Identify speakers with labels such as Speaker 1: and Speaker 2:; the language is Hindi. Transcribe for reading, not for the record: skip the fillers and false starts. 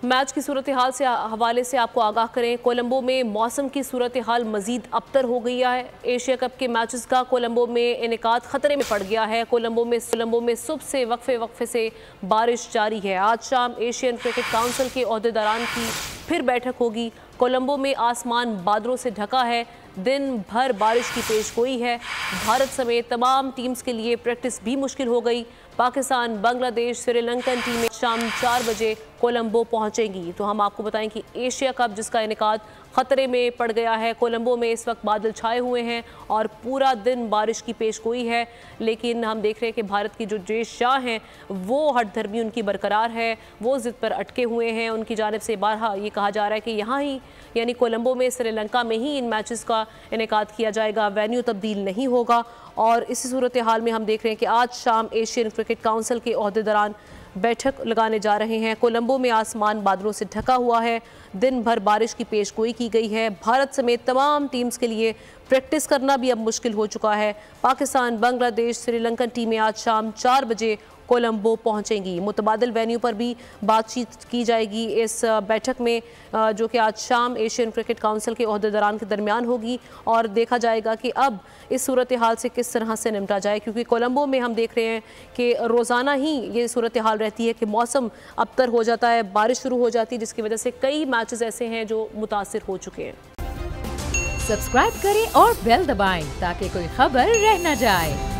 Speaker 1: मैच की सूरत हाल से हवाले से आपको आगाह करें। कोलंबो में मौसम की सूरत हाल मजीद अबतर हो गई है। एशिया कप के मैचेस का कोलंबो में इनेकाद खतरे में पड़ गया है। कोलंबो में सुबह से वक्फे से बारिश जारी है। आज शाम एशियन क्रिकेट काउंसिल के ओहदेदारान की फिर बैठक होगी। कोलंबो में आसमान बादलों से ढका है। दिन भर बारिश की पेशगोई है। भारत समेत तमाम टीम्स के लिए प्रैक्टिस भी मुश्किल हो गई। पाकिस्तान, बांग्लादेश, श्रीलंकन टीमें शाम 4 बजे कोलंबो पहुंचेंगी। तो हम आपको बताएं कि एशिया कप जिसका इनेकाद खतरे में पड़ गया है। कोलंबो में इस वक्त बादल छाए हुए हैं और पूरा दिन बारिश की पेशगोई है। लेकिन हम देख रहे हैं कि भारत की जो जय शाह हैं वो हठधर्मी उनकी बरकरार है। वो जिद पर अटके हुए हैं। उनकी जानिब से बारहा ये कहा जा रहा है कि यहाँ ही यानी कोलंबो में, श्रीलंका में ही इन मैचेस का इनेकाद किया जाएगा। वेन्यू तब्दील नहीं होगा। और इसी सूरत हाल में हम देख रहे हैं कि आज शाम एशियन क्रिकेट काउंसिल के ओहदेदारान बैठक लगाने जा रहे हैं। कोलंबो में आसमान बादलों से ढका हुआ है। दिन भर बारिश की पेशगोई की गई है। भारत समेत तमाम टीम्स के लिए प्रैक्टिस करना भी अब मुश्किल हो चुका है। पाकिस्तान, बांग्लादेश, श्रीलंकन टीमें आज शाम 4 बजे कोलंबो पहुंचेंगी। मुतबादिल वेन्यू पर भी बातचीत की जाएगी इस बैठक में, जो कि आज शाम एशियन क्रिकेट काउंसिल के ओहदेदारान के दरमियान होगी। और देखा जाएगा कि अब इस सूरत हाल से किस तरह से निपटा जाए, क्योंकि कोलंबो में हम देख रहे हैं कि रोज़ाना ही ये सूरत हाल रहती है कि मौसम अबतर हो जाता है, बारिश शुरू हो जाती है, जिसकी वजह से कई मैचेस ऐसे हैं जो मुतासिर हो चुके हैं।
Speaker 2: सब्सक्राइब करें और बेल दबाएं ताकि कोई खबर रह न जाए।